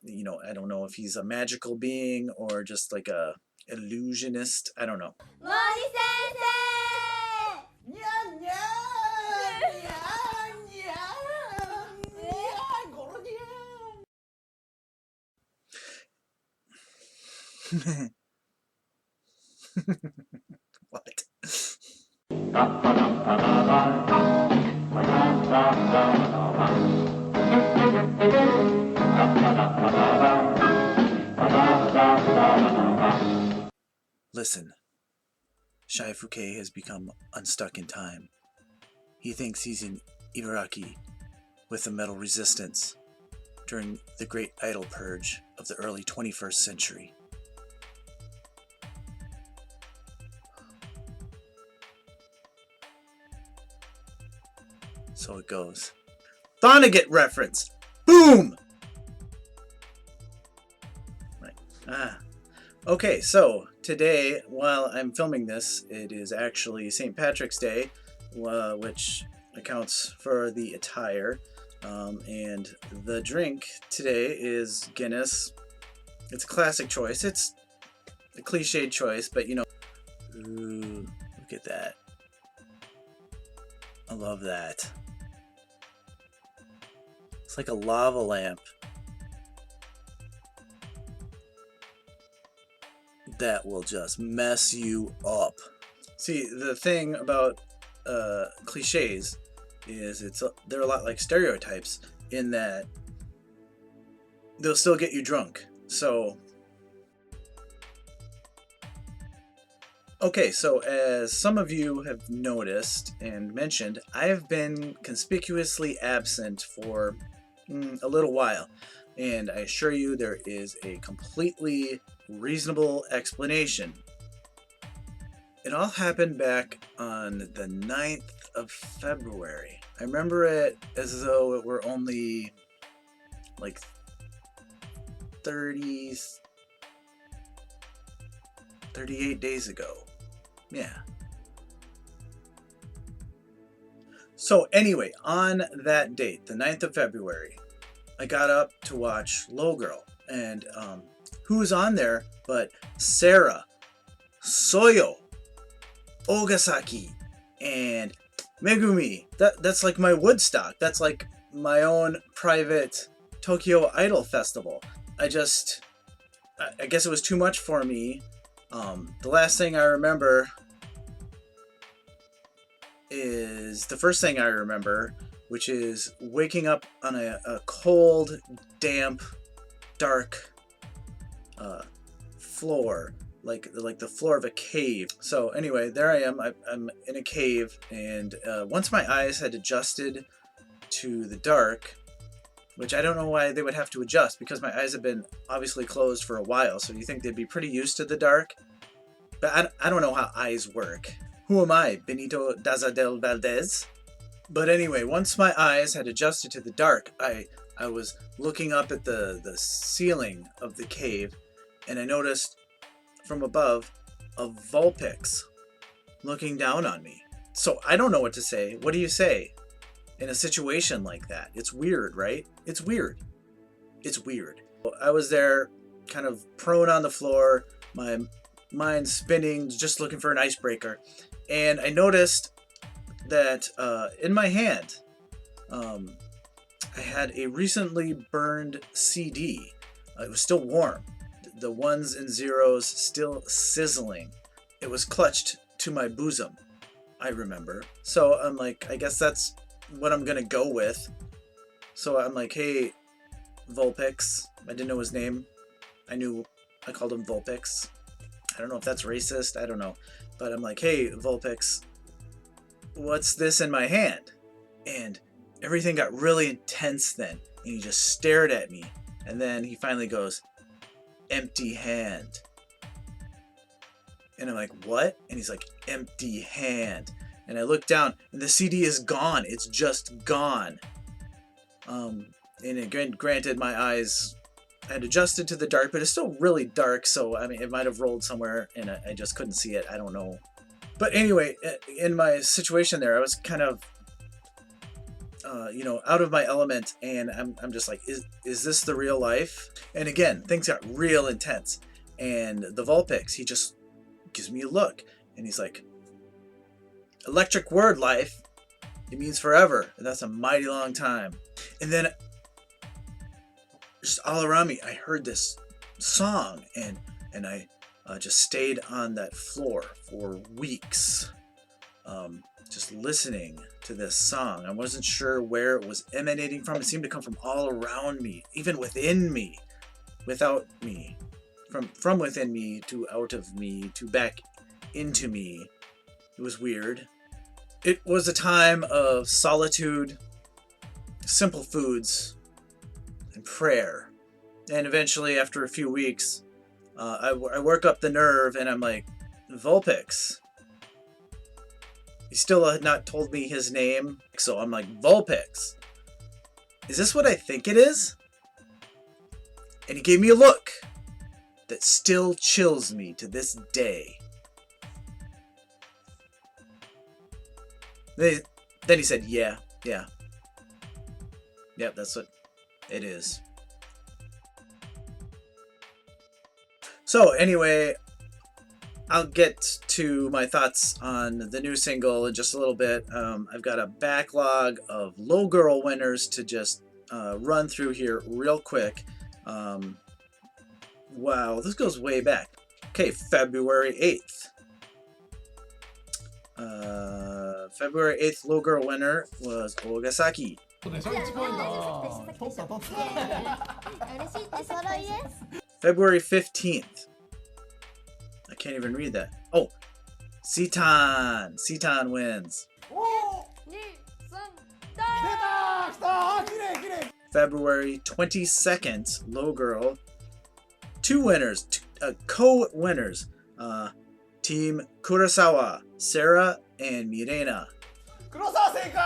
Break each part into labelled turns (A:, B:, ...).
A: You know, I don't know if he's a magical being or just like a illusionist. I don't know. What? Listen, Shaifuke has become unstuck in time. He thinks he's in Ibaraki with the metal resistance during the Great Idol Purge of the early 21st century. So it goes. Vonnegut reference! Boom! Right. Okay, so today, while I'm filming this, it is actually St. Patrick's Day, which accounts for the attire. And the drink today is Guinness. It's a classic choice. It's a cliched choice, but you know. Ooh, look at that. I love that. It's like a lava lamp. That will just mess you up. See, the thing about cliches is they're a lot like stereotypes in that they'll still get you drunk. So, okay, so as some of you have noticed and mentioned, I have been conspicuously absent for a little while, and I assure you there is a completely reasonable explanation. It all happened back on the 9th of February. I remember it as though it were only like 38 days ago. Yeah. So anyway, on that date, the 9th of February, I got up to watch LoGirl. And who's on there but Sarah, Soyo, Ogasaki, and Megumi. That's like my Woodstock. That's like my own private Tokyo Idol festival. I guess it was too much for me. The last thing I remember is the first thing I remember, which is waking up on a cold, damp, dark floor, like the floor of a cave. So anyway, there I am. I'm in a cave, and once my eyes had adjusted to the dark, which I don't know why they would have to adjust, because my eyes have been obviously closed for a while, so you think they'd be pretty used to the dark. But I don't know how eyes work. Who am I, Benito Dazadel Valdez? But anyway, once my eyes had adjusted to the dark, I was looking up at the ceiling of the cave, and I noticed from above a Vulpix looking down on me. So I don't know what to say. What do you say in a situation like that? It's weird, right? It's weird. It's weird. I was there kind of prone on the floor, my mind spinning, just looking for an icebreaker. And I noticed that in my hand, I had a recently burned CD. It was still warm. The ones and zeros still sizzling. It was clutched to my bosom, I remember. So I'm like, I guess that's what I'm gonna go with. So I'm like, hey, Vulpix. I didn't know his name. I called him Vulpix. I don't know if that's racist. I don't know. But I'm like, hey, Vulpix, what's this in my hand? And everything got really intense then. And he just stared at me. And then he finally goes, empty hand. And I'm like, what? And he's like, empty hand. And I look down, and the CD is gone. It's just gone. And again, granted, my eyes had adjusted to the dark, but it's still really dark. So, I mean, it might have rolled somewhere, and I just couldn't see it. I don't know. But anyway, in my situation there, I was kind of you know, out of my element, and I'm just like, is this the real life? And again, things got real intense. And the Vulpix, he just gives me a look, and he's like, electric word, life. It means forever, and that's a mighty long time. And then just all around me, I heard this song, and I just stayed on that floor for weeks, just listening to this song. I wasn't sure where it was emanating from. It seemed to come from all around me, even within me, without me, from within me to out of me to back into me. It was weird. It was a time of solitude, simple foods, and prayer. And eventually, after a few weeks, I work up the nerve, and I'm like, Vulpix. He still had not told me his name, so I'm like, Vulpix. Is this what I think it is? And he gave me a look that still chills me to this day. Then he said, yeah. Yep, that's what it is. So anyway, I'll get to my thoughts on the new single in just a little bit. I've got a backlog of LoGirl winners to just run through here real quick. Wow, this goes way back. Okay, February 8th. February 8th LoGirl winner was Ogasaki. February 15th. I can't even read that. Oh, Citan. Citan wins. February 22nd, LoGirl. Two winners, co-winners. Team Kurosawa, Sarah and Mirena. Kurosawa 正解!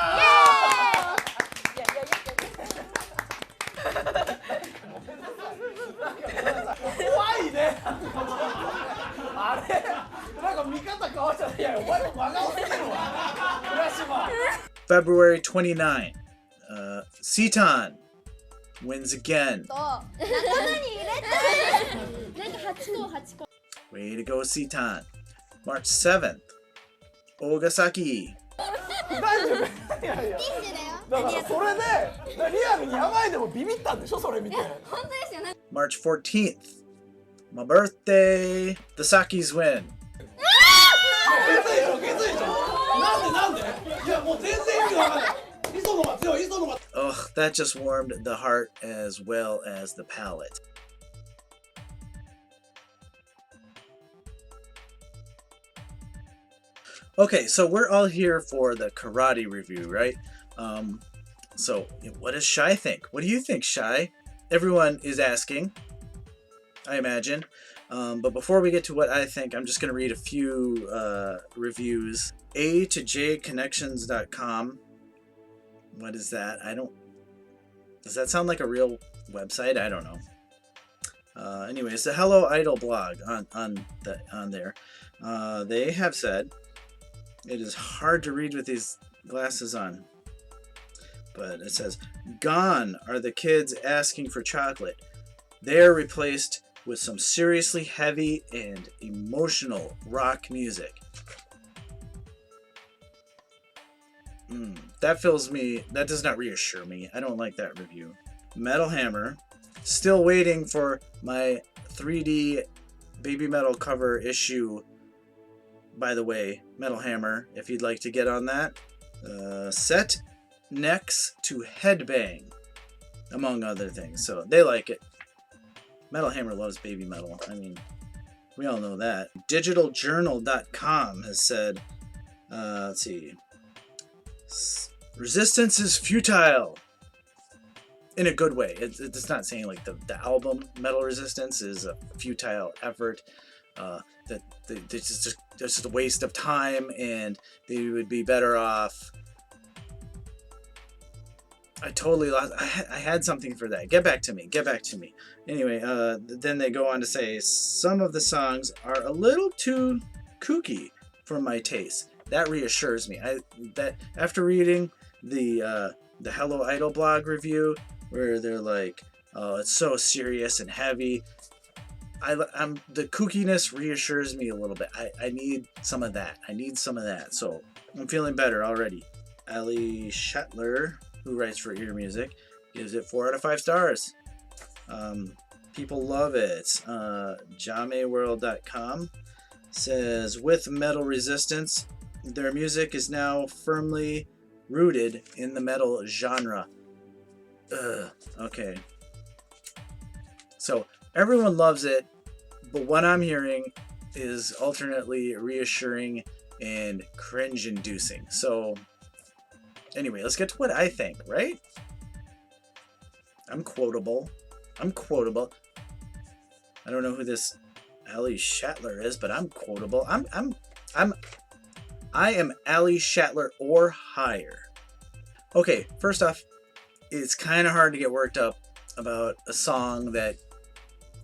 A: February 29th, Citan wins again. Way to go, Citan. March 7th, Ogasaki. March 14th, my birthday, the Sakis win. Ugh, that just warmed the heart as well as the palate. Okay, so we're all here for the karate review, right? So what does Shy think? What do you think, Shy? Everyone is asking, I imagine. But before we get to what I think, I'm just going to read a few reviews. A2JConnections.com. What is that? Does that sound like a real website? I don't know. Anyway, it's a Hello Idol blog on there. They have said, it is hard to read with these glasses on. But it says, gone are the kids asking for chocolate. They are replaced with some seriously heavy and emotional rock music. That fills me, that does not reassure me. I don't like that review. Metal Hammer, still waiting for my 3D Babymetal cover issue. By the way, Metal Hammer, if you'd like to get on that. Set next to Headbang, among other things. So they like it. Metal Hammer loves Babymetal. I mean, we all know that. DigitalJournal.com has said, let's see. Resistance is futile. In a good way. It's not saying like the album Metal Resistance is a futile effort. That it's just a waste of time and they would be better off. I totally lost. I had something for that. Get back to me. Anyway, then they go on to say some of the songs are a little too kooky for my taste. That reassures me. That after reading the the Hello Idol blog review where they're like, oh, it's so serious and heavy. The kookiness reassures me a little bit. I need some of that. So I'm feeling better already. Ali Shetler, who writes for Ear Music, gives it 4 out of 5 stars. People love it. JameWorld.com says, with metal resistance, their music is now firmly rooted in the metal genre. Okay. So everyone loves it, but what I'm hearing is alternately reassuring and cringe-inducing. So anyway, let's get to what I think, right? I'm quotable. I don't know who this Ali Shetler is, but I'm quotable. I am Ali Shetler or higher. Okay, first off, it's kind of hard to get worked up about a song that,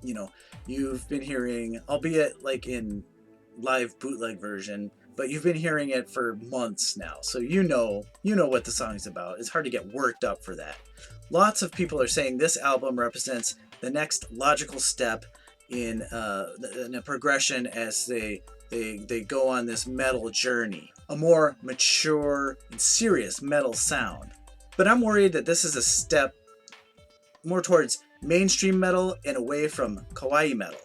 A: you know, you've been hearing, albeit like in live bootleg version, but you've been hearing it for months now. So you know what the song's about. It's hard to get worked up for that. Lots of people are saying this album represents the next logical step in a progression as they go on this metal journey, a more mature and serious metal sound. But I'm worried that this is a step more towards mainstream metal and away from kawaii metal.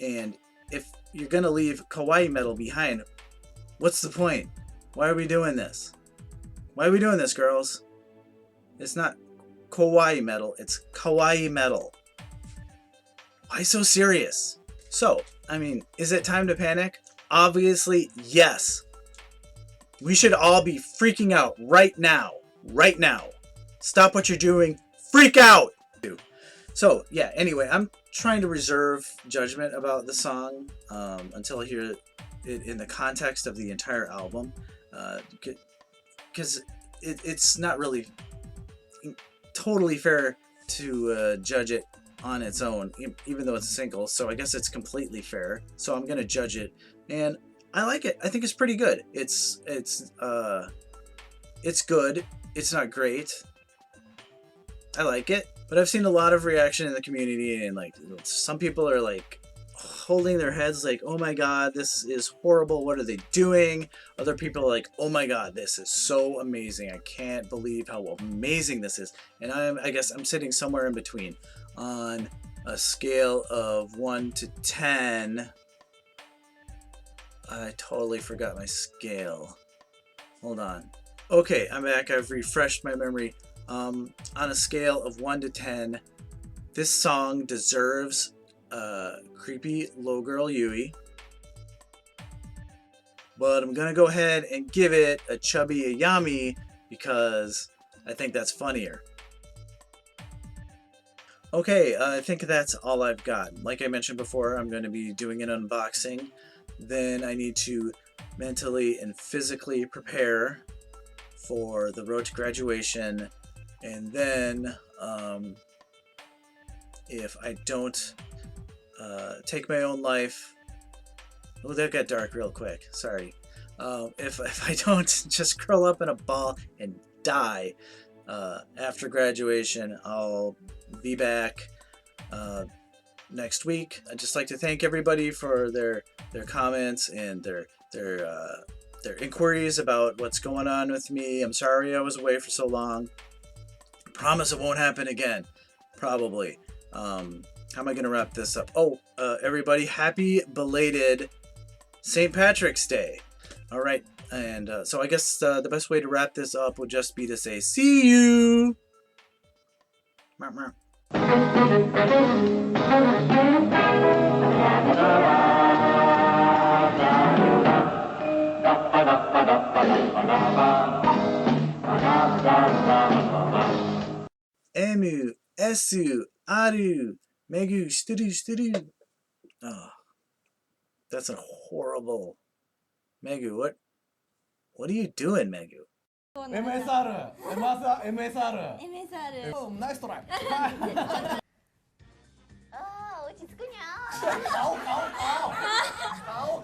A: And if you're gonna leave kawaii metal behind, what's the point? Why are we doing this? Why are we doing this, girls? It's not kawaii metal, it's kawaii metal. Why so serious? So, I mean, is it time to panic? Obviously, yes. We should all be freaking out right now. Right now. Stop what you're doing. Freak out! So, yeah, anyway, I'm trying to reserve judgment about the song until I hear it in the context of the entire album. Because it's not really totally fair to judge it on its own, even though it's a single. So I guess it's completely fair. So I'm going to judge it. And I like it. I think it's pretty good. It's good. It's not great. I like it. But I've seen a lot of reaction in the community, and like some people are like holding their heads like, oh my god, this is horrible, what are they doing? Other people are like, oh my god, this is so amazing, I can't believe how amazing this is. And I guess I'm sitting somewhere in between. On a scale of 1 to 10, I totally forgot my scale. Hold on. Okay, I'm back. I've refreshed my memory. On a scale of 1 to 10, this song deserves creepy LoGirl Yui. But I'm gonna go ahead and give it a chubby Ayami because I think that's funnier. Okay, I think that's all I've got. Like I mentioned before, I'm going to be doing an unboxing. Then I need to mentally and physically prepare for the road to graduation. And then, if I don't take my own life... Oh, that got dark real quick. Sorry. If I don't just curl up in a ball and die after graduation, I'll be back next week. I'd just like to thank everybody for their comments and their inquiries about what's going on with me. I'm sorry I was away for so long. I promise it won't happen again. Probably. How am I going to wrap this up? Oh, everybody, happy belated St. Patrick's Day. All right. And so I guess the best way to wrap this up would just be to say, see you! Emu, Esu, Aru, Megu, Sturu. Oh, that's a horrible... Megu, what are you doing, Megu?
B: MSR. Nice try.
C: ああ、落ち着くにゃー。
B: 顔。